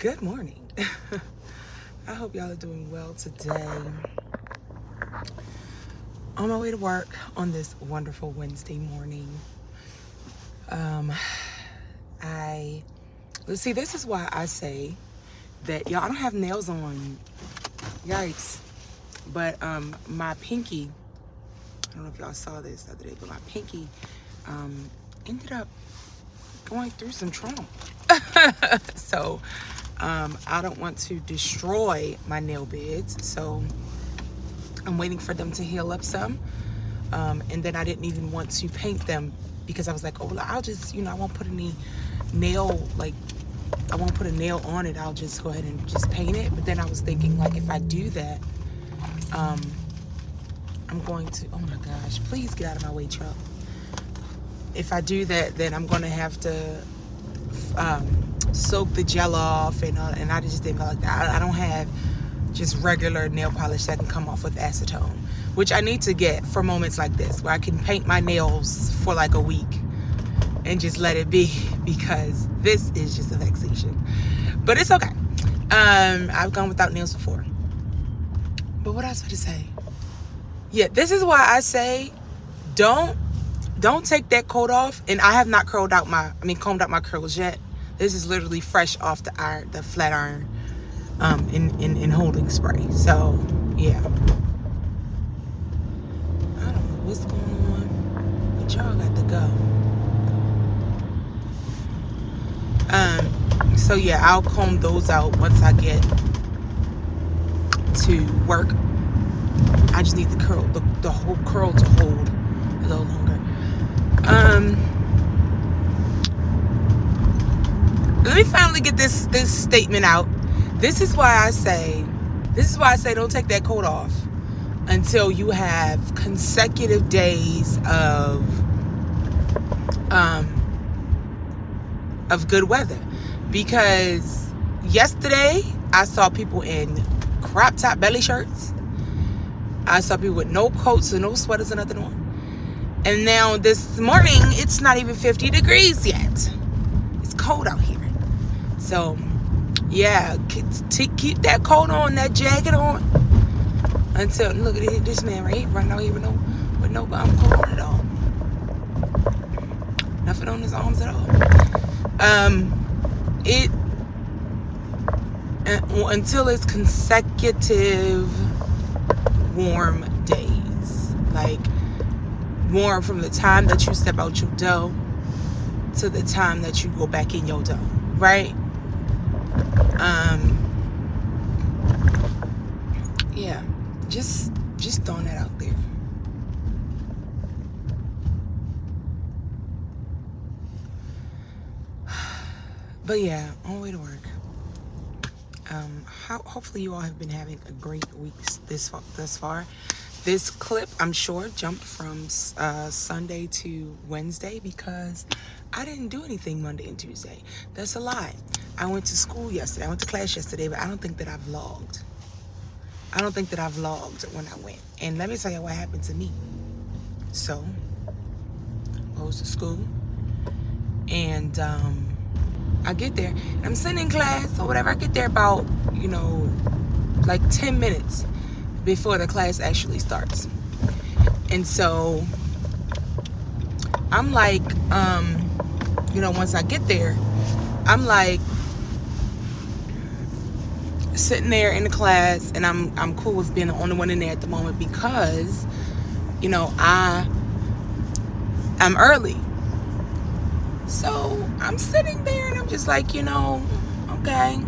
Good morning. I hope y'all are doing well today. On my way to work on this wonderful Wednesday morning. Let's see, this is why I say that y'all don't have nails on. Yikes. But my pinky, I don't know if y'all saw this the other day, but my pinky ended up going through some trauma. So I don't want to destroy my nail beds, so I'm waiting for them to heal up some. And then I didn't even want to paint them because I was like, oh, well, I'll just, I won't put any nail, I won't put a nail on it. I'll just go ahead and just paint it. But then I was thinking, if I do that, I'm going to, oh my gosh, please get out of my way, truck. If I do that, then I'm going to have to soak the gel off, and I just didn't like that. I don't have just regular nail polish that can come off with acetone, which I need to get for moments like this, where I can paint my nails for like a week and just let it be, because this is just a vexation. But it's okay. I've gone without nails before. But what I was going to say, yeah, this is why I say don't take that coat off. And I have not combed out my curls yet. This is literally fresh off the flat iron in holding spray. So yeah, I don't know what's going on, but y'all got to go. So yeah, I'll comb those out once I get to work. I just need the whole curl to hold a little longer. Let me finally get this statement out. This is why I say don't take that coat off until you have consecutive days of good weather. Because yesterday I saw people in crop top belly shirts. I saw people with no coats and no sweaters and nothing on. And now this morning, it's not even 50 degrees yet. It's cold out here. So, yeah, keep that coat on, that jacket on. Until, look at this man right here, running out here with no coat on at all. Nothing on his arms at all. Until it's consecutive warm days. Warm from the time that you step out your door to the time that you go back in your door, right? Yeah, just throwing that out there. But yeah, on the way to work. Hopefully you all have been having a great week thus far. This clip, I'm sure, jumped from Sunday to Wednesday because I didn't do anything Monday and Tuesday. That's a lie. I went to school yesterday. I went to class yesterday, but I don't think that I've vlogged. I don't think that I vlogged when I went. And let me tell you what happened to me. So, I was to school, and I get there, and I'm sitting in class or whatever. I get there about, 10 minutes before the class actually starts. And so I'm like, once I get there, I'm like sitting there in the class, and I'm cool with being the only one in there at the moment because, I'm early. So I'm sitting there and I'm just like, okay,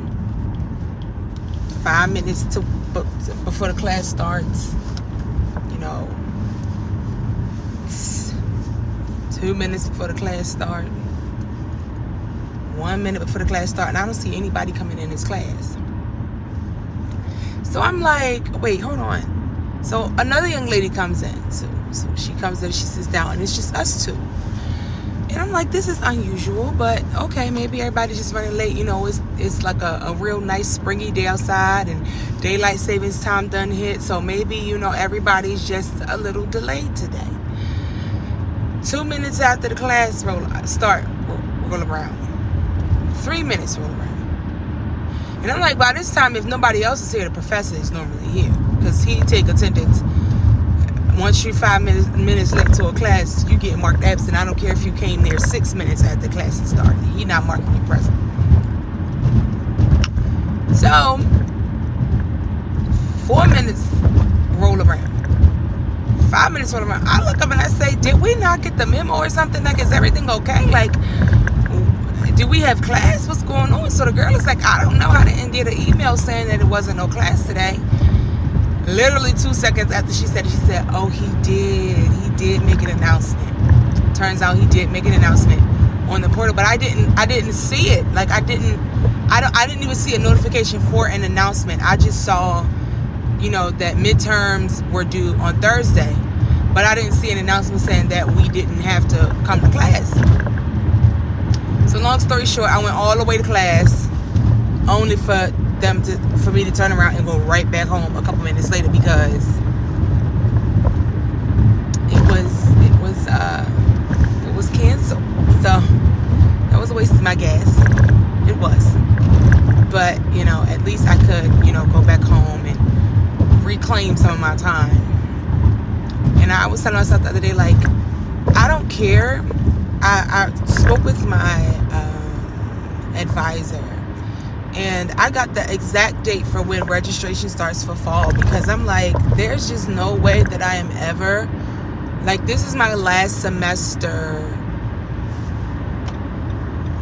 5 minutes before the class starts, 2 minutes before the class starts, 1 minute before the class starts, and I don't see anybody coming in this class. So I'm like, wait, hold on. So another young lady comes in. So she comes in, she sits down, and it's just us two. And I'm like, this is unusual, but okay, maybe everybody's just running late. It's like a real nice springy day outside, and daylight savings time done hit. So maybe, everybody's just a little delayed today. 2 minutes after the class roll around. 3 minutes roll around. And I'm like, by this time, if nobody else is here, the professor is normally here. Because he take attendance. Once you're 5 minutes late to a class, you get marked absent. I don't care if you came there 6 minutes after class has started. He not marking you present. So, 4 minutes roll around. 5 minutes roll around. I look up and I say, did we not get the memo or something? Like, is everything okay? Like, do we have class? What's going on? So the girl is like, I don't know how to end an email saying that it wasn't no class today. Literally 2 seconds after she said it, she said, oh, he did make an announcement. Turns out he did make an announcement on the portal, but I didn't see it. Like, I didn't even see a notification for an announcement. I just saw, that midterms were due on Thursday, but I didn't see an announcement saying that we didn't have to come to class. So long story short, I went all the way to class, only for me to turn around and go right back home a couple minutes later because it was canceled. So that was a waste of my gas. It was. But, at least I could, go back home and reclaim some of my time. And I was telling myself the other day, like, I don't care. I spoke with my advisor, and I got the exact date for when registration starts for fall, because I'm like, there's just no way that I am ever, like, this is my last semester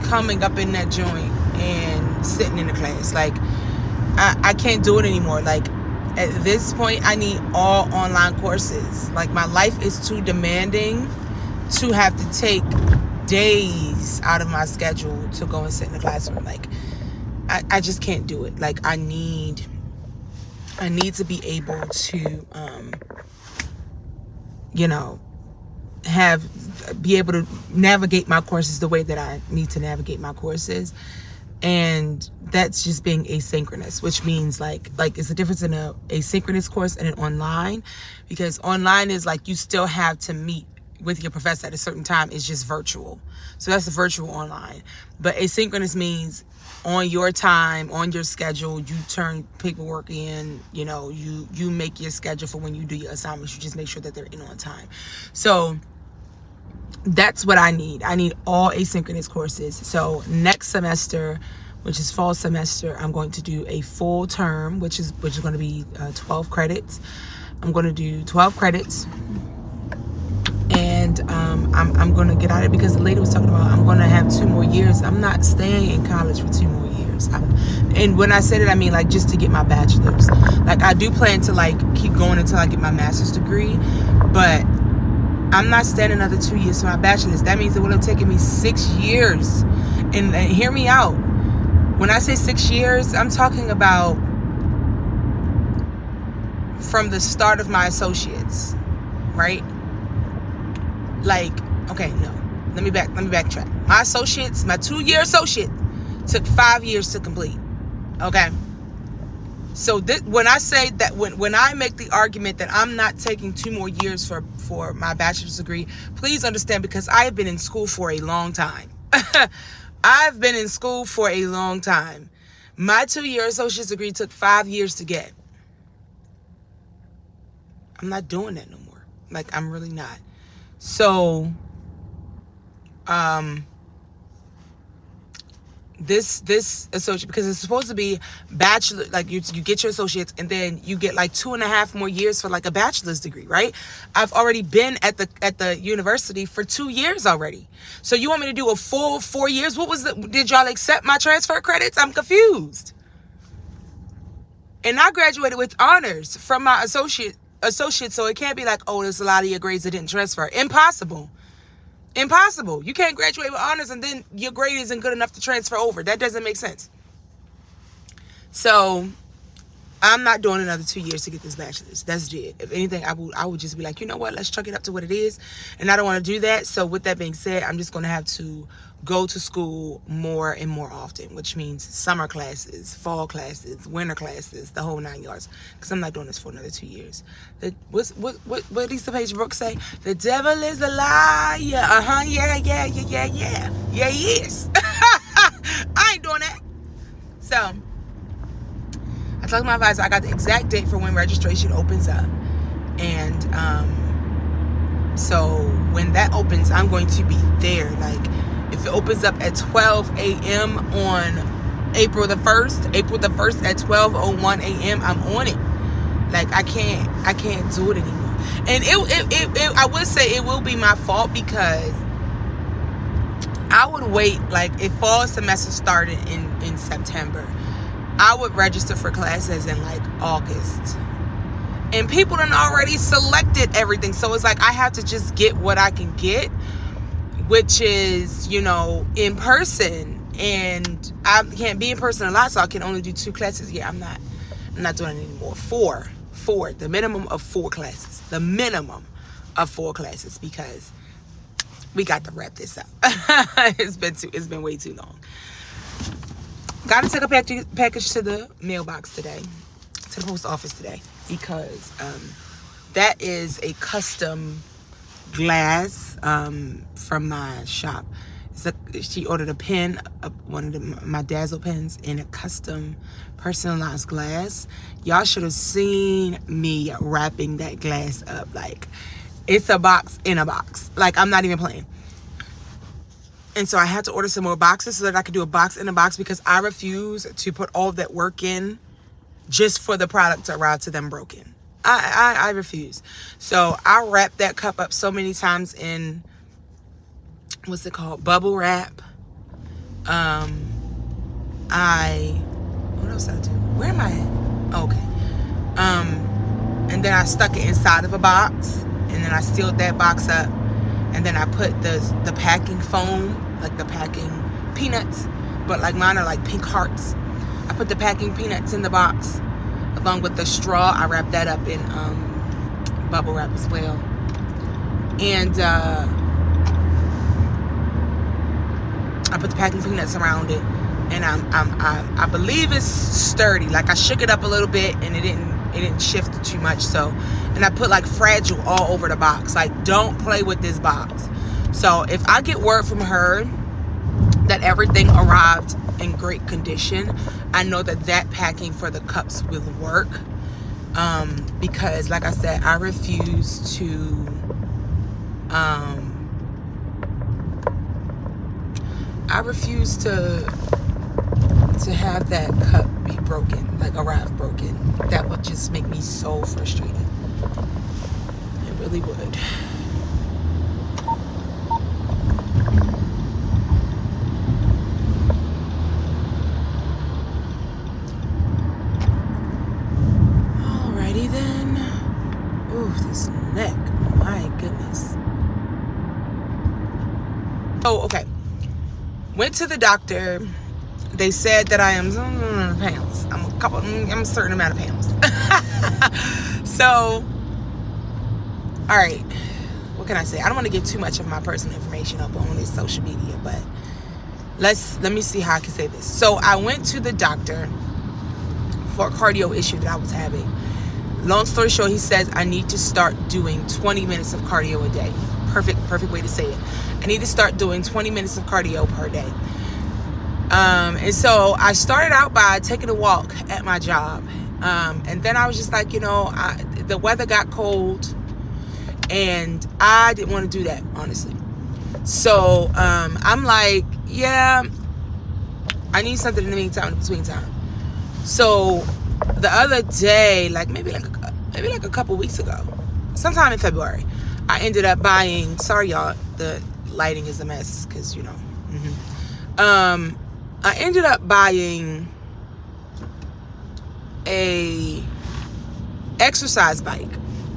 coming up in that joint and sitting in the class. Like, I can't do it anymore. Like, at this point, I need all online courses. Like, my life is too demanding to have to take days out of my schedule to go and sit in the classroom. Like, I just can't do it. Like, I need to be able to, be able to navigate my courses the way that I need to navigate my courses. And that's just being asynchronous, which means like it's a difference in a asynchronous course and an online, because online is like you still have to meet with your professor at a certain time. It's just virtual. So that's a virtual online. But asynchronous means on your time, on your schedule, you turn paperwork in, you make your schedule for when you do your assignments. You just make sure that they're in on time. So that's what I need. I need all asynchronous courses. So next semester, which is fall semester, I'm going to do a full term, which is going to be 12 credits. I'm going to do 12 credits. And I'm going to get out of it because the lady was talking about I'm going to have 2 more years. I'm not staying in college for 2 more years. And when I said it, I mean like just to get my bachelor's. Like, I do plan to like keep going until I get my master's degree, but I'm not staying another 2 years for my bachelor's. That means it would have taken me 6 years. And hear me out. When I say 6 years, I'm talking about from the start of my associates, right? Like, okay, no. Let me backtrack. My associates, my 2-year associate took 5 years to complete. Okay? So when I say that, when I make the argument that I'm not taking 2 more years for my bachelor's degree, please understand, because I have been in school for a long time. I've been in school for a long time. My 2-year associate's degree took 5 years to get. I'm not doing that no more. Like, I'm really not. So, this associate, because it's supposed to be bachelor, like you get your associates and then you get like 2.5 more years for like a bachelor's degree, right? I've already been at the university for 2 years already. So you want me to do a full 4 years? Did y'all accept my transfer credits? I'm confused. And I graduated with honors from my associate, so it can't be like, oh, there's a lot of your grades that didn't transfer. Impossible. You can't graduate with honors and then your grade isn't good enough to transfer over. That doesn't make sense. So I'm not doing another 2 years to get this bachelor's. That's it. If anything, I would just be like, you know what? Let's chuck it up to what it is. And I don't want to do that. So with that being said, I'm just going to have to go to school more and more often, which means summer classes, fall classes, winter classes, the whole 9 yards. Because I'm not doing this for another 2 years. What Lisa Page Brooks say? The devil is a liar. Yeah, he is. I ain't doing that. So I told my advisor I got the exact date for when registration opens up. And so when that opens, I'm going to be there. Like, if it opens up at 12 a.m. on April the 1st at 12:01 a.m., I'm on it. Like, I can't do it anymore. And it I would say it will be my fault, because I would wait. Like, if fall semester started in September, I would register for classes in like August. And people done already selected everything. So it's like I have to just get what I can get, which is, in person. And I can't be in person a lot, so I can only do 2 classes. Yeah, I'm not doing it anymore. Four. The minimum of 4 classes. The minimum of 4 classes, because we got to wrap this up. It's been way too long. Got to take a package to the mailbox today, to the post office today, because that is a custom glass from my shop. She ordered a pen, one of my Dazzle pens, in a custom personalized glass. Y'all should have seen me wrapping that glass up. Like, it's a box in a box. Like, I'm not even playing. And so I had to order some more boxes so that I could do a box in a box, because I refuse to put all that work in just for the product to arrive to them broken. I refuse. So I wrapped that cup up so many times in, what's it called? Bubble wrap. What else did I do? Where am I at? Oh, okay. And then I stuck it inside of a box, and then I sealed that box up, and then I put the packing foam, like the packing peanuts, but like mine are like pink hearts. I put the packing peanuts in the box along with the straw. I wrapped that up in bubble wrap as well. And I put the packing peanuts around it, and I believe it's sturdy. Like, I shook it up a little bit, and it didn't shift too much. So, and I put like fragile all over the box. Like, don't play with this box. So if I get word from her that everything arrived in great condition, I know that packing for the cups will work. Because like I said, I refuse to have that cup be broken, like arrive broken. That would just make me so frustrated. It really would. Alrighty then. Ooh, this neck. My goodness. Oh, okay. Went to the doctor. They said that I am pounds. I'm a certain amount of pounds. So, all right. What can I say? I don't want to give too much of my personal information up on this social media, but let me see how I can say this. So I went to the doctor for a cardio issue that I was having. Long story short, he says I need to start doing 20 minutes of cardio a day. Perfect way to say it. I need to start doing 20 minutes of cardio per day. And so I started out by taking a walk at my job. And then I was just like, the weather got cold, and I didn't want to do that, honestly. So I'm like, yeah, I need something in the meantime, in between time. So the other day, maybe a couple weeks ago, sometime in February, I ended up buying, sorry y'all, the lighting is a mess, because I ended up buying a exercise bike.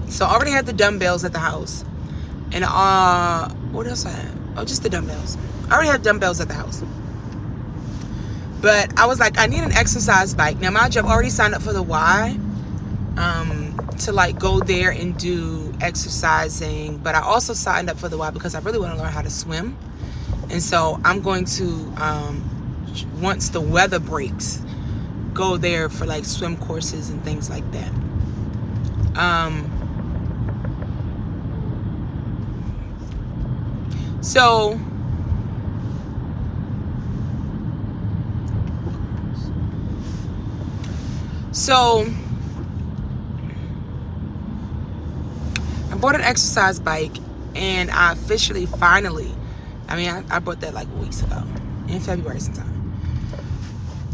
So I already had the dumbbells at the house, and what else I have? Oh, just the dumbbells. I already have dumbbells at the house, but I was like, I need an exercise bike. Now, mind you, I've already signed up for the Y, to go there and do exercising, but I also signed up for the Y because I really want to learn how to swim. And so I'm going to, once the weather breaks, go there for swim courses and things like that. So So I bought an exercise bike, and I officially, finally, I bought that like weeks ago, in February sometime.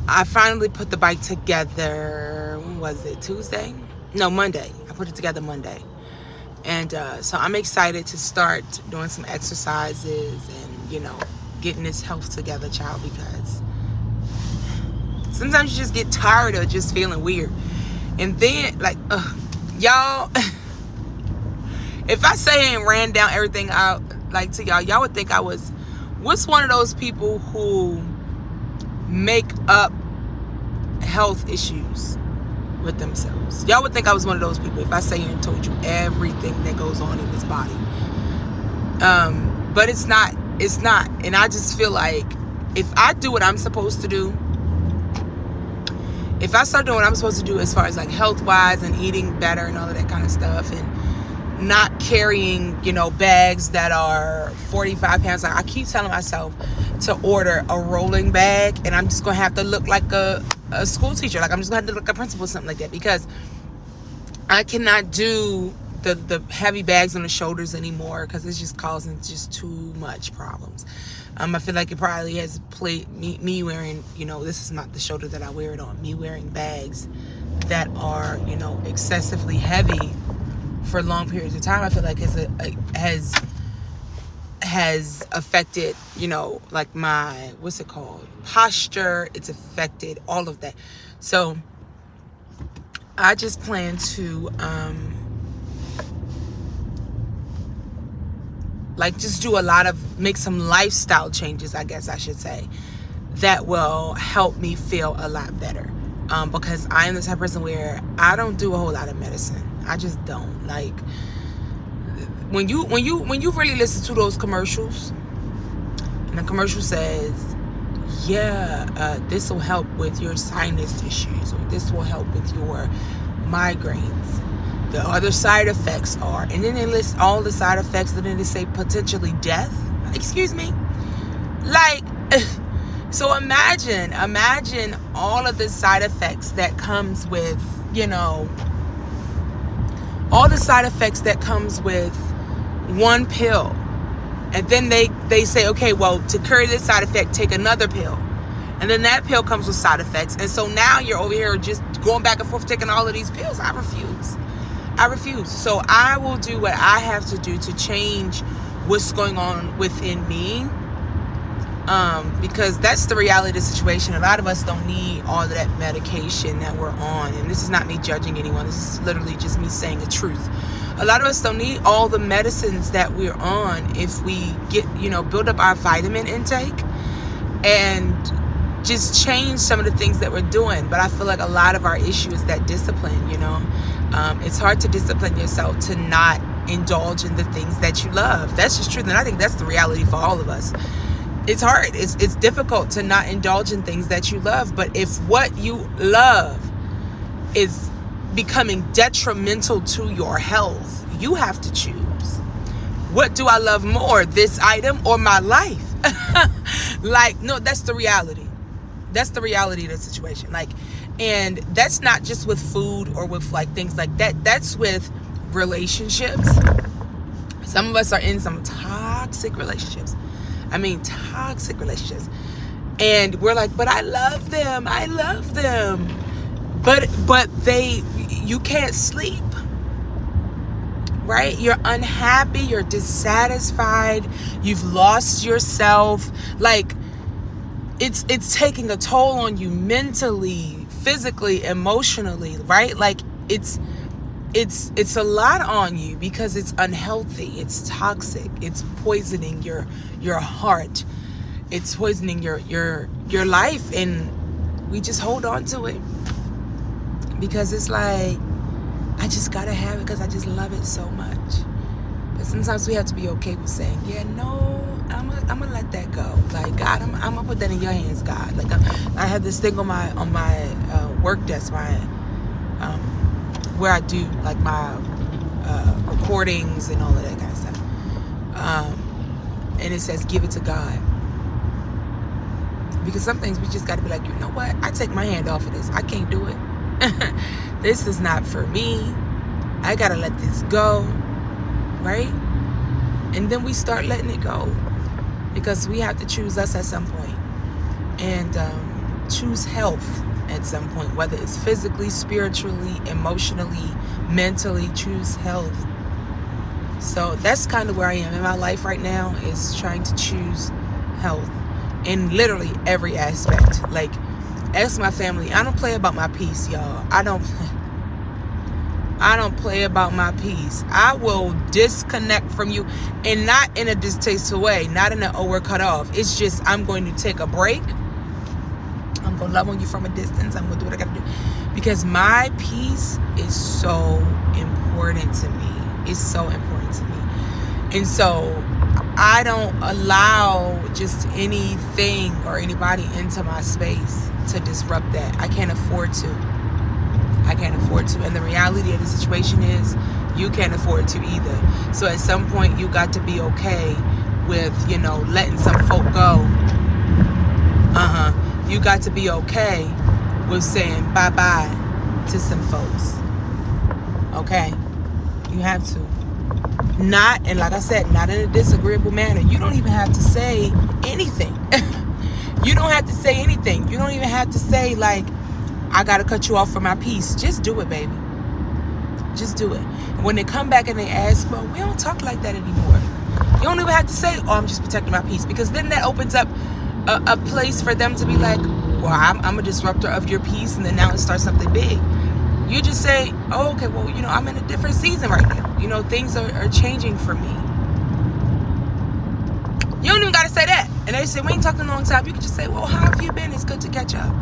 I finally put the bike together, when was it, Tuesday? No, Monday. I put it together Monday. And so I'm excited to start doing some exercises and, getting this health together, child, because sometimes you just get tired of just feeling weird. And then, y'all, if I say and ran down everything out, like, to y'all would think I was, what's one of those people who make up health issues with themselves? Y'all would think I was one of those people if I say and told you everything that goes on in this body. But it's not. And I just feel like if I do what I'm supposed to do, if I start doing what I'm supposed to do as far as like health wise and eating better and all of that kind of stuff, and not carrying, bags that are 45 pounds. Like, I keep telling myself to order a rolling bag, and I'm just going to have to look like a school teacher. Like, I'm just going to have to look like a principal or something like that, because I cannot do the heavy bags on the shoulders anymore, because it's just causing just too much problems. I feel like it probably has played me wearing, this is not the shoulder that I wear it on, me wearing bags that are, excessively heavy for long periods of time, I feel like has affected, like my, what's it called, posture. It's affected all of that. So I just plan to just do make some lifestyle changes, I guess I should say, that will help me feel a lot better. Because I am the type of person where I don't do a whole lot of medicine. I just don't. Like, when you really listen to those commercials, and the commercial says, this will help with your sinus issues, or this will help with your migraines. The other side effects are, and then they list all the side effects, and then they say potentially death. Excuse me? Like, so imagine all of the side effects that comes with, all the side effects that comes with one pill. And then they say, okay, well, to cure this side effect, take another pill. And then that pill comes with side effects. And so now you're over here just going back and forth taking all of these pills. I refuse. So I will do what I have to do to change what's going on within me. Because that's the reality of the situation. A lot of us don't need all of that medication that we're on. And this is not me judging anyone. This is literally just me saying the truth. A lot of us don't need all the medicines that we're on if we get, build up our vitamin intake and just change some of the things that we're doing. But I feel like a lot of our issue is that discipline, It's hard to discipline yourself to not indulge in the things that you love. That's just truth. And I think that's the reality for all of us. It's hard. It's difficult to not indulge in things that you love. But if what you love is becoming detrimental to your health, you have to choose. What do I love more, this item or my life? No, that's the reality. That's the reality of the situation. And that's not just with food or with things like that. That's with relationships. Some of us are in some toxic relationships. Toxic relationships. And we're like, but I love them. But you can't sleep, right? You're unhappy. You're dissatisfied. You've lost yourself. It's taking a toll on you mentally, physically, emotionally, right? It's a lot on you because it's unhealthy. It's toxic. It's poisoning your heart. It's poisoning your life, and we just hold on to it because it's like, I just gotta have it because I just love it so much. But sometimes we have to be okay with saying, I'm gonna let that go. God, I'm gonna put that in your hands, God. I have this thing on my work desk, where I do my recordings and all of that kind of stuff. And it says, give it to God. Because some things we just got to be like, you know what? I take my hand off of this. I can't do it. This is not for me. I gotta let this go, right? And then we start letting it go, because we have to choose us at some point, and choose health at some point, whether it's physically, spiritually, emotionally, mentally. Choose health. So that's kind of where I am in my life right now, is trying to choose health in literally every aspect. Like, ask my family. I don't play about my peace, y'all. I don't play about my peace. I will disconnect from you, and not in a distasteful way, not in a, oh, we're cut off. It's just, I'm going to take a break. I'm going to love on you from a distance. I'm going to do what I got to do, because my peace is so important to me. It's so important to me. And so I don't allow just anything or anybody into my space to disrupt that. I can't afford to. And the reality of the situation is, you can't afford to either. So at some point, you got to be okay with, letting some folk go. You got to be okay with saying bye-bye to some folks. Okay? You have to. Not, and like I said, not in a disagreeable manner. You don't even have to say anything. You don't have to say anything. You don't even have to say, like, I got to cut you off for my peace. Just do it, baby. Just do it. And when they come back and they ask, well, we don't talk like that anymore. You don't even have to say, oh, I'm just protecting my peace. Because then that opens up a place for them to be like, well, I'm a disruptor of your peace. And then now it starts something big. You just say, oh, okay, well, I'm in a different season right now. Things are changing for me. You don't even got to say that. And they say, we ain't talking a long time. You can just say, well, how have you been? It's good to catch up.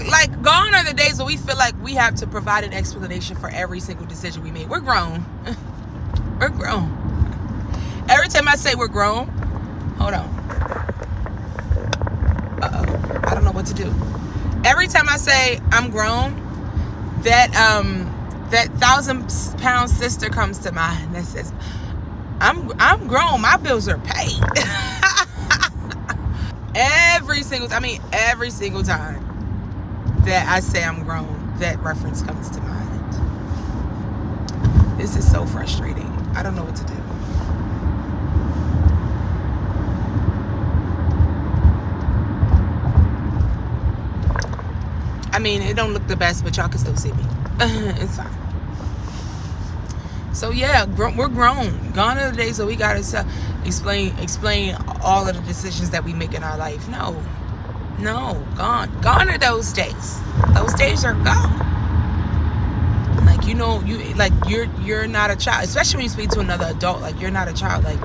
Like gone are the days where we feel like we have to provide an explanation for every single decision we made. We're grown. We're grown. Every time I say we're grown, hold on. Uh-oh. I don't know what to do. Every time I say I'm grown, that 1,000-pound sister comes to mind that says, I'm grown. My bills are paid. Every single time that I say I'm grown, that reference comes to mind. This is so frustrating. I don't know what to do. It don't look the best, but y'all can still see me. It's fine. So yeah, we're grown. Gone are the days that we gotta explain all of the decisions that we make in our life. No, gone are those days. Those days are gone. You're not a child, especially when you speak to another adult. Like, you're not a child. Like,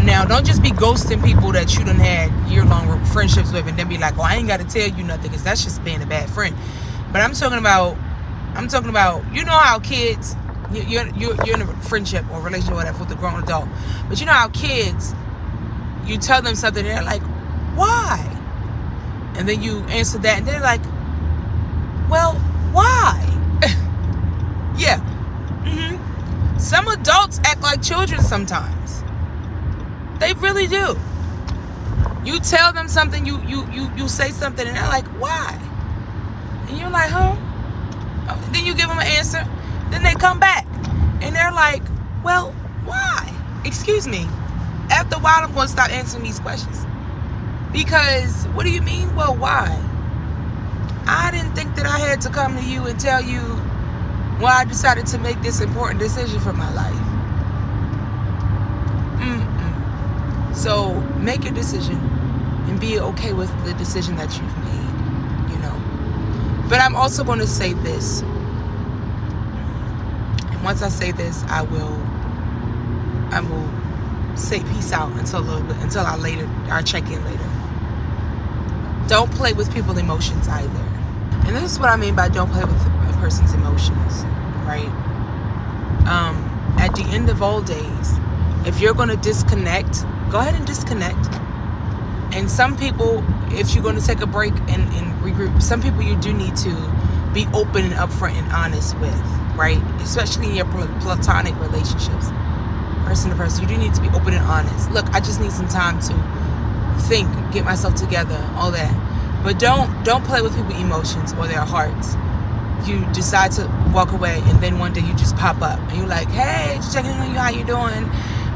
now don't just be ghosting people that you done had year-long friendships with, and then be like, oh, I ain't got to tell you nothing, because that's just being a bad friend. But I'm talking about how kids, you're in a friendship or relationship or whatever with a grown adult, but you know how kids, you tell them something and they're like, why? And then you answer that and they're like, well, why? Yeah. Mm-hmm. Some adults act like children sometimes. They really do. You tell them something, you say something, and they're like, why? And you're like, huh? Oh, then you give them an answer. Then they come back and they're like, well, why? Excuse me. After a while, I'm going to stop answering these questions. Because, what do you mean, well, why? I didn't think that I had to come to you and tell you why I decided to make this important decision for my life. So make your decision and be okay with the decision that you've made, But I'm also going to say this. And once I say this, I will say peace out until I'll check in later. Don't play with people's emotions either. And this is what I mean by don't play with a person's emotions, right? At the end of all days, if you're going to disconnect, go ahead and disconnect. And some people, if you're going to take a break and regroup, some people you do need to be open and upfront and honest with, right? Especially in your platonic relationships, person to person, you do need to be open and honest. Look, I just need some time to think, get myself together, all that. But don't play with people's emotions or their hearts. You decide to walk away, and then one day you just pop up and you're like, hey, just checking in on you, how you doing,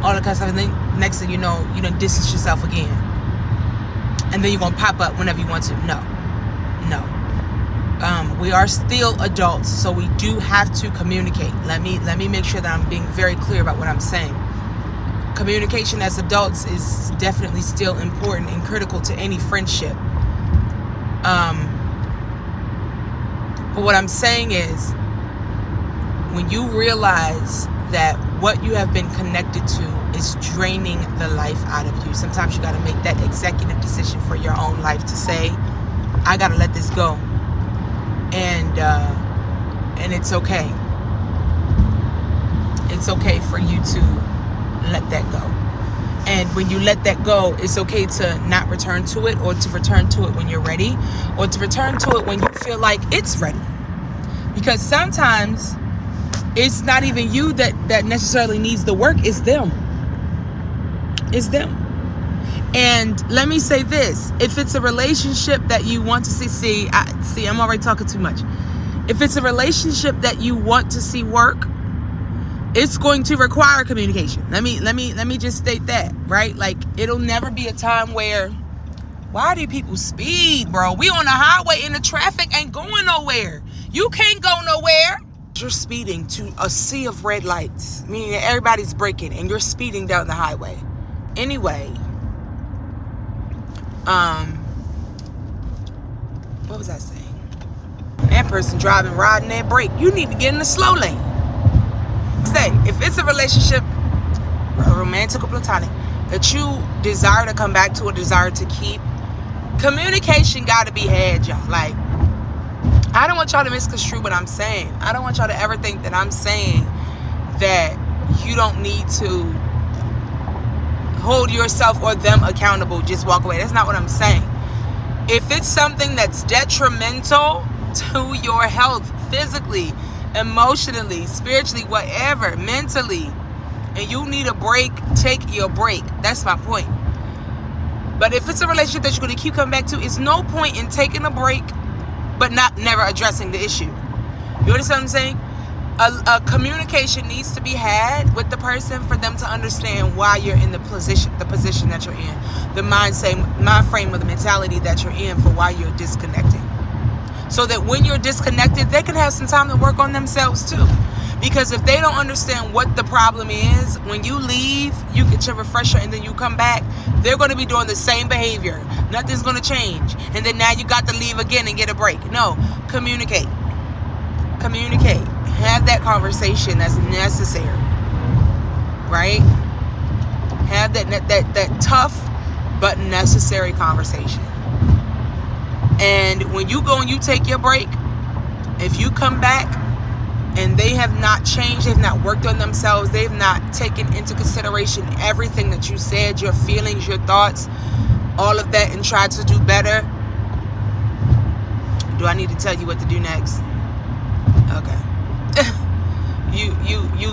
all that kind of stuff. And then next thing you know, you done distance yourself again, and then you're gonna pop up whenever you want to. No. We are still adults, so we do have to communicate. Let me make sure that I'm being very clear about what I'm saying. Communication as adults is definitely still important and critical to any friendship. But what I'm saying is, when you realize that what you have been connected to is draining the life out of you, sometimes you got to make that executive decision for your own life to say, I got to let this go. And it's okay. It's okay for you to let that go. And when you let that go, it's okay to not return to it, or to return to it when you're ready, or to return to it when you feel like it's ready. Because sometimes it's not even you that necessarily needs the work, it's them. It's them. And let me say this, if it's a relationship that you want to see, I'm already talking too much. If it's a relationship that you want to see work, it's going to require communication. Let me just state that, right? Like, it'll never be a time where, why do people speed, bro? We on the highway and the traffic ain't going nowhere. You can't go nowhere. You're speeding to a sea of red lights, meaning that everybody's braking and you're speeding down the highway. Anyway, what was I saying? That person driving, riding their brake. You need to get in the slow lane. Say, if it's a relationship, romantic or platonic, that you desire to come back to or desire to keep, communication got to be had, y'all. Like, I don't want y'all to misconstrue what I'm saying. I don't want y'all to ever think that I'm saying that you don't need to hold yourself or them accountable, just walk away. That's not what I'm saying. If it's something that's detrimental to your health, physically, emotionally, spiritually, whatever, mentally, and you need a break, take your break. That's my point. But if it's a relationship that you're going to keep coming back to, it's no point in taking a break but never addressing the issue. You understand what I'm saying? A communication needs to be had with the person for them to understand why you're in the position that you're in, the mind frame or the mentality that you're in for why you're disconnecting. So that when you're disconnected, they can have some time to work on themselves too. Because if they don't understand what the problem is, when you leave, you get your refresher and then you come back, they're going to be doing the same behavior. Nothing's going to change. And then now you got to leave again and get a break. No, communicate. Communicate. Have that conversation that's necessary. Right? Have that tough but necessary conversation. And when you go and you take your break, if you come back and they have not changed, they've not worked on themselves, they've not taken into consideration everything that you said, your feelings, your thoughts, all of that, and tried to do better, do I need to tell you what to do next? Okay. you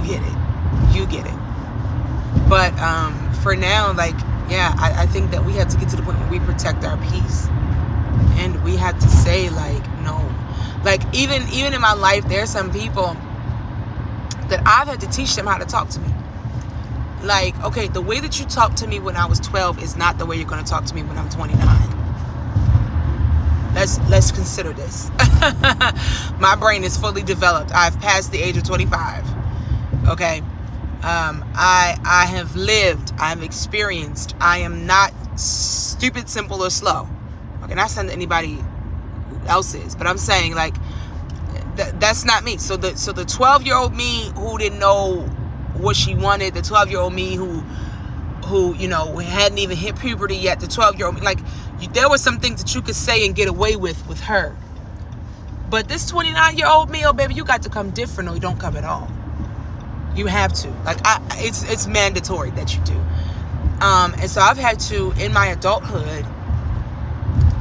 get it. You get it. But for now, like, yeah, I think that we have to get to the point where we protect our peace. And we have to say, like, no. Like, even in my life, there are some people that I've had to teach them how to talk to me. Like, okay, the way that you talked to me when I was 12 is not the way you're going to talk to me when I'm 29. Let's consider this. My brain is fully developed. I've passed the age of 25. Okay? I have lived. I've experienced. I am not stupid, simple, or slow. Okay, not saying that anybody else is, but I'm saying, like, that's not me. So the 12-year-old me who didn't know what she wanted, the 12-year-old me who you know hadn't even hit puberty yet, the 12-year-old me, like, there were some things that you could say and get away with her. But this 29-year-old me, oh baby, you got to come different or you don't come at all. You have to. Like, it's mandatory that you do. And so I've had to, in my adulthood,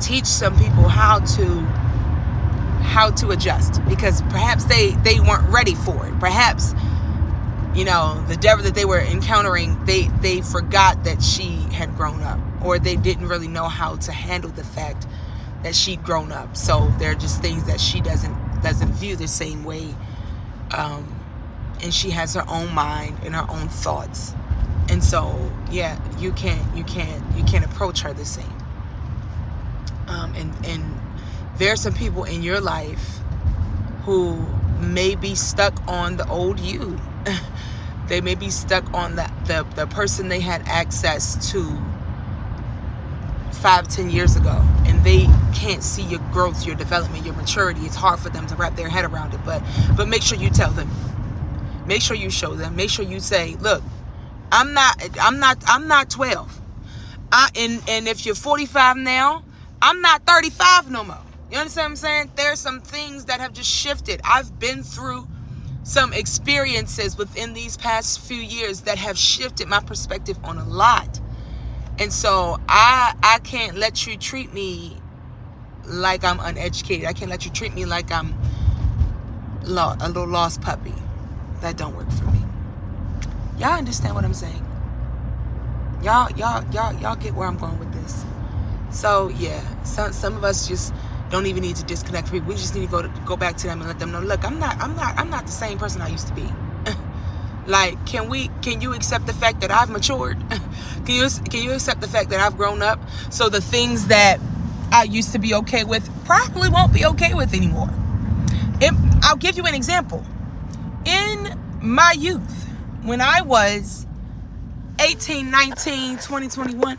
teach some people how to adjust, because perhaps they weren't ready for it. Perhaps, you know, the devil that they were encountering, they forgot that she had grown up, or they didn't really know how to handle the fact that she'd grown up. So there are just things that she doesn't view the same way. And she has her own mind and her own thoughts. And so, yeah, you can't approach her the same. And there are some people in your life who may be stuck on the old you. They may be stuck on the person they had access to 5-10 years ago, and they can't see your growth, your development, your maturity. It's hard for them to wrap their head around it, but make sure you tell them. Make sure you show them. Make sure you say, look, I'm not 12. And if you're 45 now, I'm not 35 no more. You understand what I'm saying? There's some things that have just shifted. I've been through some experiences within these past few years that have shifted my perspective on a lot. And so I can't let you treat me like I'm uneducated. I can't let you treat me like I'm a little lost puppy. That don't work for me. Y'all understand what I'm saying? Y'all get where I'm going with this. So yeah, some of us just don't even need to disconnect from people. We just need to go back to them and let them know, look, I'm not the same person I used to be. Like, can you accept the fact that I've matured? Can you accept the fact that I've grown up? So the things that I used to be okay with probably won't be okay with anymore. I'll give you an example. In my youth, when I was 18, 19, 20, 21,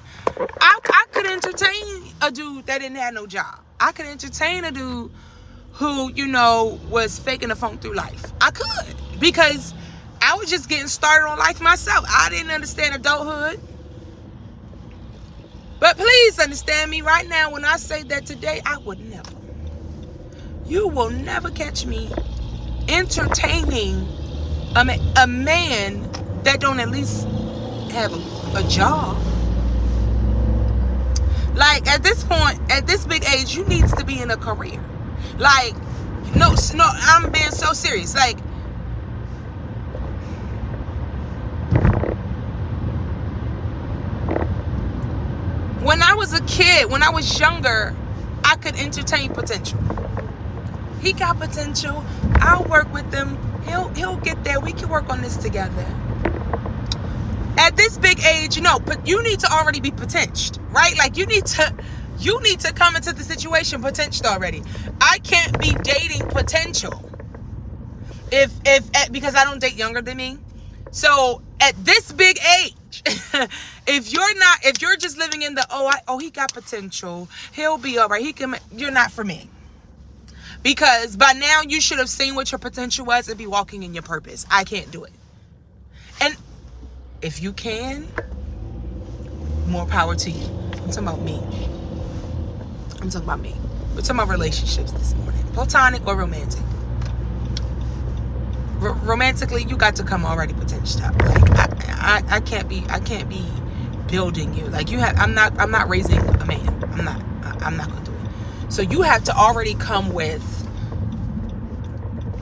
I could entertain a dude that didn't have no job. I could entertain a dude who, was faking the funk through life. I could, because I was just getting started on life myself. I didn't understand adulthood. But please understand me right now when I say that today, you will never catch me entertaining a man that don't at least have a job. Like, at this point, at this big age, you need to be in a career. Like, no, I'm being so serious. Like, when I was a kid, when I was younger, I could entertain potential. He got potential. I'll work with him. He'll get there. We can work on this together. At this big age, but you need to already be potential, right? Like, you need to come into the situation potential already. I can't be dating potential because I don't date younger than me. So at this big age, if you're just living in the he got potential, he'll be all right, you're not for me. Because by now you should have seen what your potential was and be walking in your purpose. I can't do it. And if you can, more power to you. I'm talking about me. We're talking about relationships this morning. Platonic or romantic. Romantically, you got to come already potential. Like, I can't be building you. Like, I'm not raising a man. I'm not gonna do it. So you have to already come with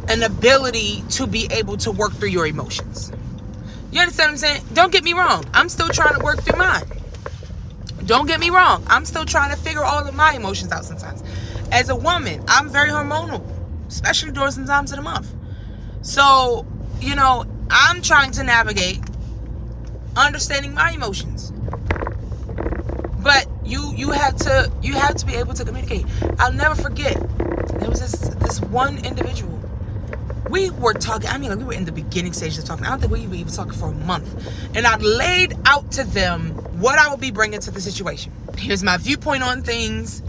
an ability to be able to work through your emotions. You understand what I'm saying? Don't get me wrong. I'm still trying to work through mine. Don't get me wrong. I'm still trying to figure all of my emotions out sometimes. As a woman, I'm very hormonal, especially during some times of the month. So, I'm trying to navigate understanding my emotions. But you have to be able to communicate. I'll never forget. There was this one individual. We were talking, we were in the beginning stages of talking. I don't think we were even talking for a month. And I laid out to them what I would be bringing to the situation. Here's my viewpoint on things.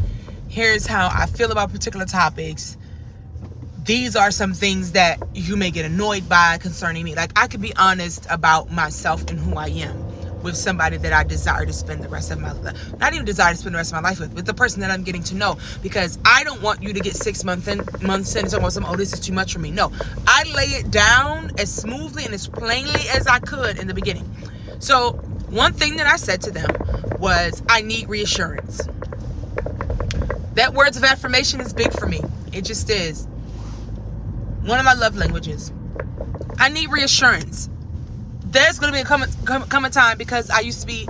Here's how I feel about particular topics. These are some things that you may get annoyed by concerning me. Like, I could be honest about myself and who I am with somebody that I desire to spend the rest of my life, not even desire to spend the rest of my life with the person that I'm getting to know, because I don't want you to get 6 months in and talk about some, this is too much for me. No, I lay it down as smoothly and as plainly as I could in the beginning. So one thing that I said to them was, I need reassurance. That words of affirmation is big for me. It just is. One of my love languages. I need reassurance. There's going to be come a time, because I used to be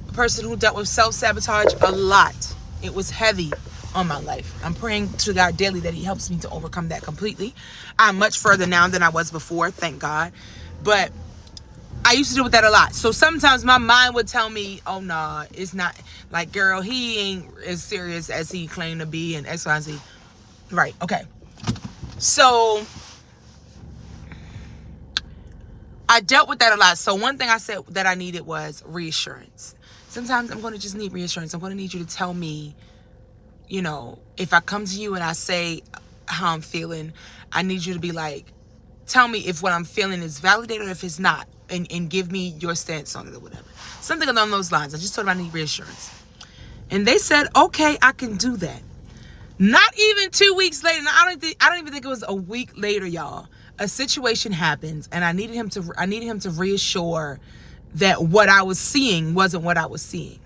a person who dealt with self-sabotage a lot. It was heavy. on my life. I'm praying to God daily that he helps me to overcome that completely. I'm much further now than I was before, thank God. But I used to deal with that a lot. So sometimes my mind would tell me, oh, nah, it's not. Like, girl, he ain't as serious as he claimed to be and X, Y, and Z. Right, okay. So I dealt with that a lot. So one thing I said that I needed was reassurance. Sometimes I'm going to just need reassurance. I'm going to need you to tell me, you know, if I come to you and I say how I'm feeling, I need you to be like, tell me if what I'm feeling is validated or if it's not, and give me your stance on it or whatever. Something along those lines. I just told them I need reassurance. And they said, okay, I can do that. Not even 2 weeks later. I don't even think it was a week later, y'all. A situation happens, and I needed him to reassure that what I was seeing wasn't what I was seeing.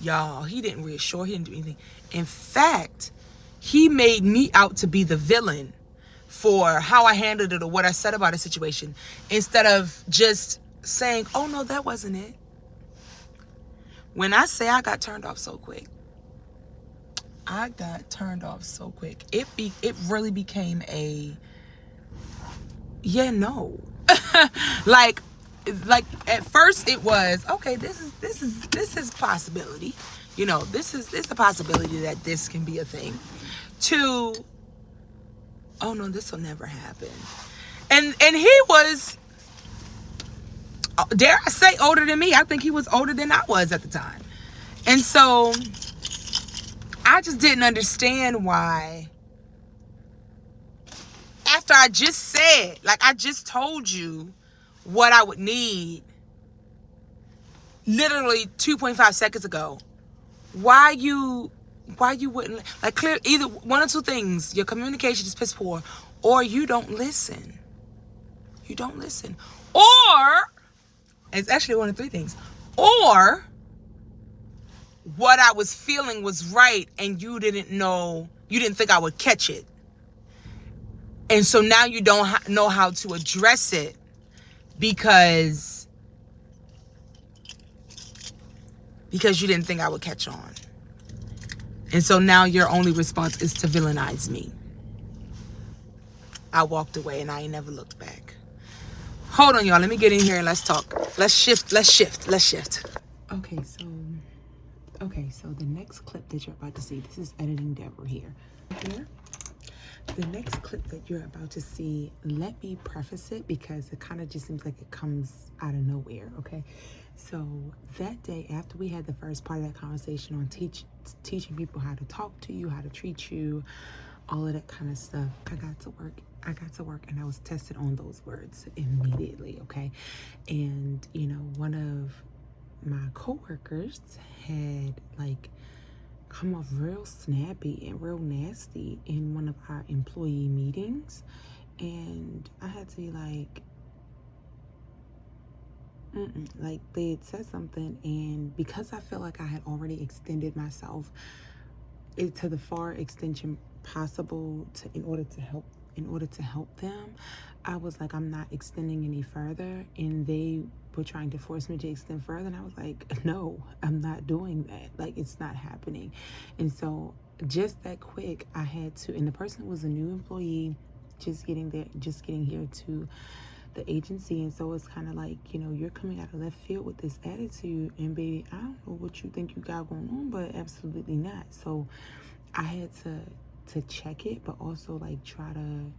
Y'all, he didn't reassure, he didn't do anything. In fact, he made me out to be the villain for how I handled it or what I said about a situation, instead of just saying, oh no, that wasn't it. When I say I got turned off so quick, it really became a, yeah, no. like at first it was, okay, this is possibility. You know, it's a possibility that this can be a thing. To, oh no, this will never happen. And he was, dare I say, older than me. I think he was older than I was at the time. And so I just didn't understand why, after I just said, like, I just told you what I would need literally 2.5 seconds ago, why you wouldn't, like, clear, either one or two things: your communication is piss poor, or you don't listen. Or it's actually one of three things. Or what I was feeling was right, and you didn't think I would catch it. And so now you don't know how to address it because you didn't think I would catch on. And so now your only response is to villainize me. I walked away and I ain't never looked back. Hold on, y'all. Let me get in here and let's talk. Let's shift. Okay, so the next clip that you're about to see, this is editing Deborah here. The next clip that you're about to see, let me preface it because it kind of just seems like it comes out of nowhere, okay? So that day, after we had the first part of that conversation on teaching people how to talk to you, how to treat you, all of that kind of stuff, I got to work and I was tested on those words immediately, okay? And, you know, one of my coworkers had, like, come off real snappy and real nasty in one of our employee meetings, and I had to be like, like, they had said something, and because I felt like I had already extended myself to the far extension possible in order to help them, I was like, I'm not extending any further, and they were trying to force me to extend further, and I was like, no, I'm not doing that. Like, it's not happening. And so just that quick, I had to, and the person was a new employee, just getting here to the agency, and so it's kind of like, you know, you're coming out of left field with this attitude, and baby, I don't know what you think you got going on, but absolutely not. So I had to check it, but also, like, try to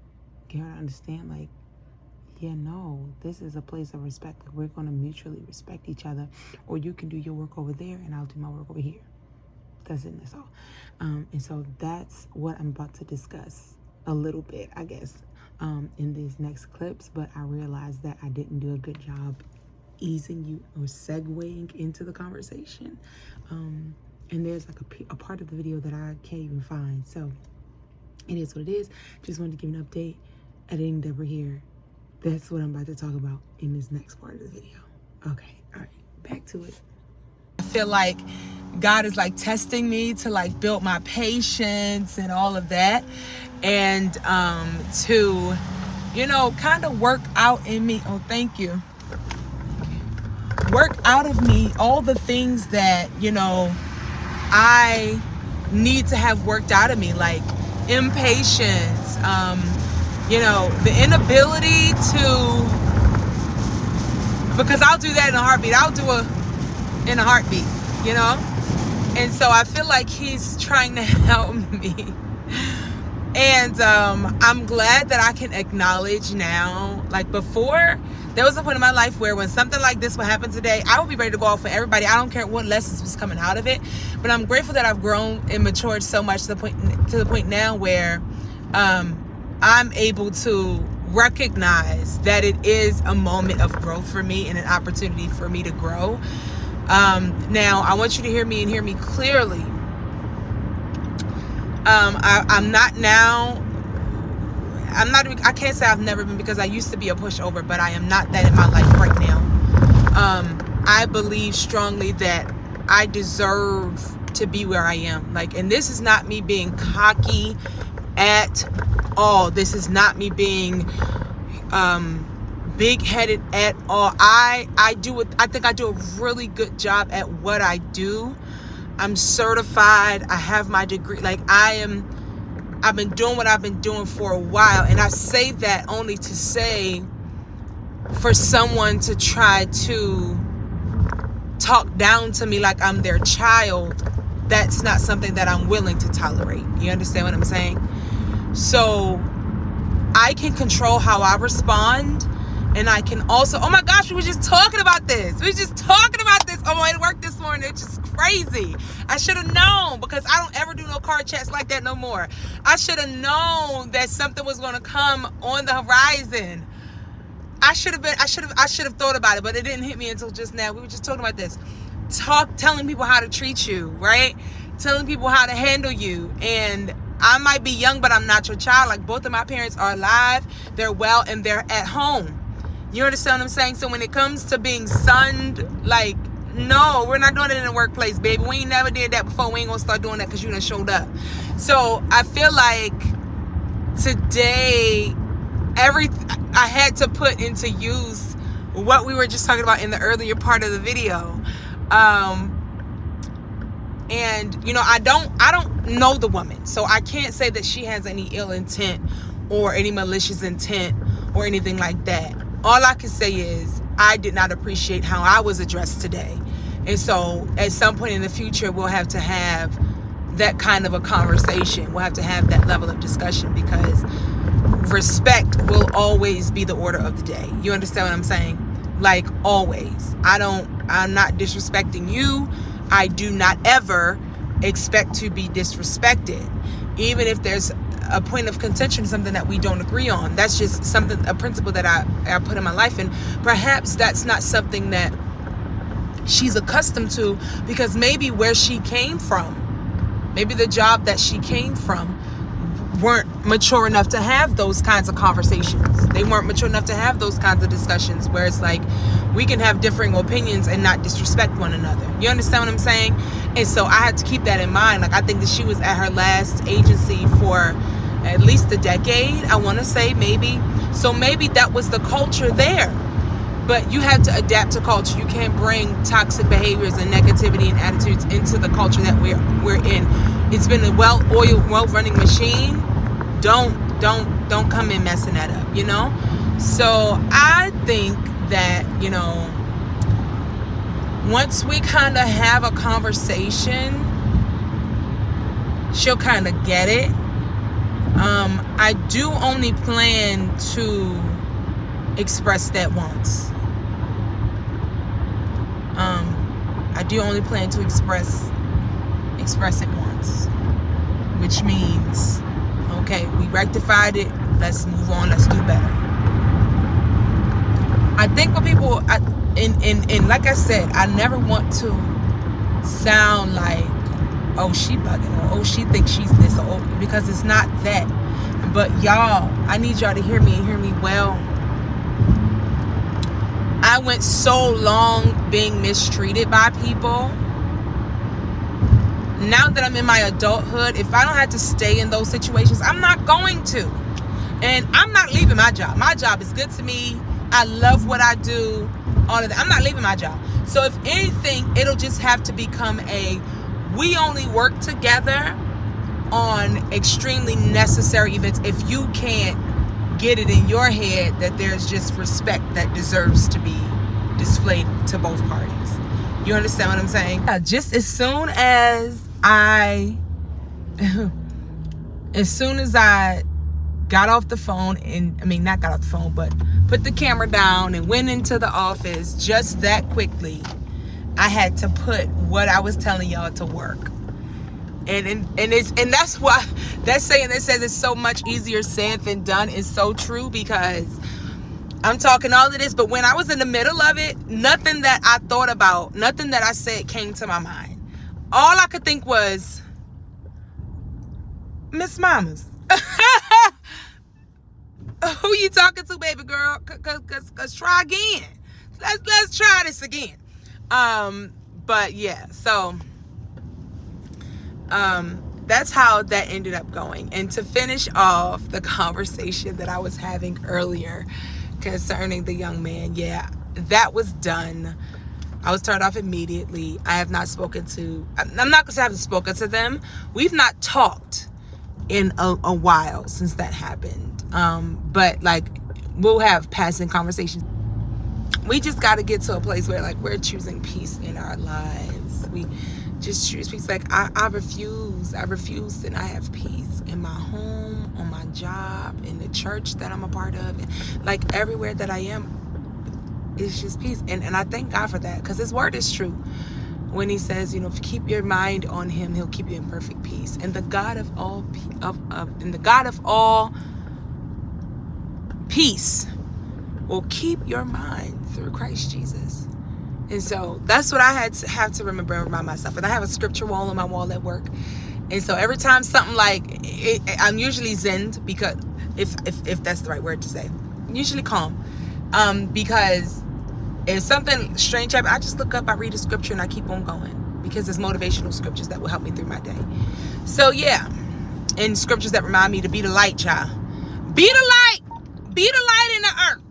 get her to understand, like, yeah, no, this is a place of respect. Like, we're going to mutually respect each other, or you can do your work over there and I'll do my work over here. That's it, and that's all. And so that's what I'm about to discuss a little bit, I guess, in these next clips. But I realized that I didn't do a good job easing you or segueing into the conversation. And there's like a part of the video that I can't even find. So it is what it is. Just wanted to give you an update. Editing Deborah here. That's what I'm about to talk about in this next part of the video. Okay, all right, back to it. I feel like God is, like, testing me to, like, build my patience and all of that, and to, you know, kind of work out in me. Oh, thank you. Work out of me all the things that, you know, I need to have worked out of me, like impatience, the inability to, because I'll do that in a heartbeat. I'll do in a heartbeat, And so I feel like he's trying to help me. And I'm glad that I can acknowledge now, like before, there was a point in my life where when something like this would happen today, I would be ready to go out for everybody. I don't care what lessons was coming out of it. But I'm grateful that I've grown and matured so much to the point now where I'm able to recognize that it is a moment of growth for me and an opportunity for me to grow. Now, I want you to hear me and hear me clearly. I can't say I've never been, because I used to be a pushover, but I am not that in my life right now. I believe strongly that I deserve to be where I am. And this is not me being cocky at all. This is not me being big-headed at all. I think I do a really good job at what I do. I'm certified. I have my degree. I've been doing what I've been doing for a while. And I say that only to say, for someone to try to talk down to me like I'm their child, that's not something that I'm willing to tolerate. You understand what I'm saying? So I can control how I respond. And I can also, oh my gosh, we were just talking about this. On my way to work this morning. It's just crazy. I should have known, because I don't ever do no car chats like that no more. I should have known that something was going to come on the horizon. I should have thought about it, but it didn't hit me until just now. We were just talking about this. Telling people how to treat you, right? Telling people how to handle you. And I might be young, but I'm not your child. Like, both of my parents are alive, they're well, and they're at home. You understand what I'm saying? So when it comes to being sunned, no, we're not doing it in the workplace, baby. We ain't never did that before. We ain't gonna start doing that because you done showed up. So I feel like today, I had to put into use what we were just talking about in the earlier part of the video. And I don't know the woman, so I can't say that she has any ill intent or any malicious intent or anything like that. All I can say is I did not appreciate how I was addressed today. And so at some point in the future, we'll have to have that kind of a conversation. We'll have to have that level of discussion, because respect will always be the order of the day. You understand what I'm saying? Always. I'm not disrespecting you. I do not ever expect to be disrespected. Even if there's a point of contention, something that we don't agree on. That's just a principle that I put in my life. And perhaps that's not something that she's accustomed to, because maybe where she came from, maybe the job that she came from, weren't mature enough to have those kinds of conversations. They weren't mature enough to have those kinds of discussions where it's we can have differing opinions and not disrespect one another. You understand what I'm saying? And so I had to keep that in mind. I think that she was at her last agency for at least a decade, I want to say, maybe. So maybe that was the culture there. But you have to adapt to culture. You can't bring toxic behaviors and negativity and attitudes into the culture that we're in. It's been a well-oiled, well-running machine. Don't come in messing that up, So I think that, once we kind of have a conversation, she'll kind of get it. I do only plan to express that once. I do only plan to express it once, which means, okay, we rectified it. Let's move on. Let's do better. I think what people, and like I said, I never want to sound like, oh, she bugging, or oh, she thinks she's this, or oh, because it's not that. But y'all, I need y'all to hear me and hear me well. I went so long being mistreated by people. Now that I'm in my adulthood, if I don't have to stay in those situations, I'm not going to. And I'm not leaving my job. My job is good to me. I love what I do. All of that. I'm not leaving my job. So if anything, it'll just have to become a we only work together on extremely necessary events. If you can't get it in your head that there's just respect that deserves to be displayed to both parties. You understand what I'm saying? Just as soon as I got off the phone, and not got off the phone, but put the camera down and went into the office, just that quickly, I had to put what I was telling y'all to work. And that's why that saying that says it's so much easier said than done is so true, because I'm talking all of this, but when I was in the middle of it, nothing that I thought about, nothing that I said came to my mind. All I could think was, Miss Mamas, who you talking to, baby girl? Cause try again. Let's try this again. But yeah, so that's how that ended up going. And to finish off the conversation that I was having earlier concerning the young man, yeah, that was done. I was turned off immediately. I have not spoken to, I'm not gonna say I haven't spoken to them. We've not talked in a while since that happened. But like, we'll have passing conversations. We just got to get to a place where like we're choosing peace in our lives. We just choose peace. Like I refuse and I have peace in my home, on my job, in the church that I'm a part of, and like everywhere that I am, it's just peace. And I thank God for that, because his word is true when he says, if you keep your mind on him, he'll keep you in perfect peace. And the God of all peace will keep your mind through Christ Jesus. And so that's what I have to remember and remind myself. And I have a scripture wall on my wall at work. And so every time something like it, I'm usually zened, because if that's the right word to say, I'm usually calm, because if something strange happens, I just look up, I read a scripture, and I keep on going, because there's motivational scriptures that will help me through my day. So yeah, and scriptures that remind me to be the light, child. Be the light in the earth,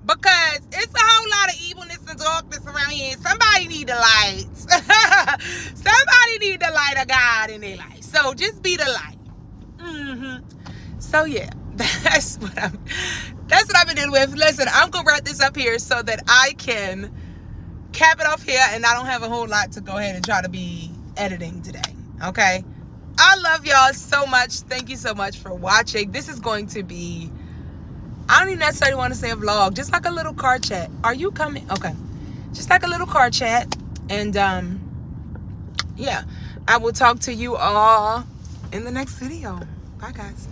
because it's a whole lot of evilness and darkness around here. Somebody need the light. Somebody need the light of God in their life. So just be the light. So yeah, that's what I've been dealing with. Listen, I'm gonna wrap this up here so that I can cap it off here, and I don't have a whole lot to go ahead and try to be editing today. Okay, I love y'all so much. Thank you so much for watching. This is going to be, I don't even necessarily want to say a vlog, just like a little car chat. Are you coming? Okay, just like a little car chat. And yeah, I will talk to you all in the next video. Bye guys.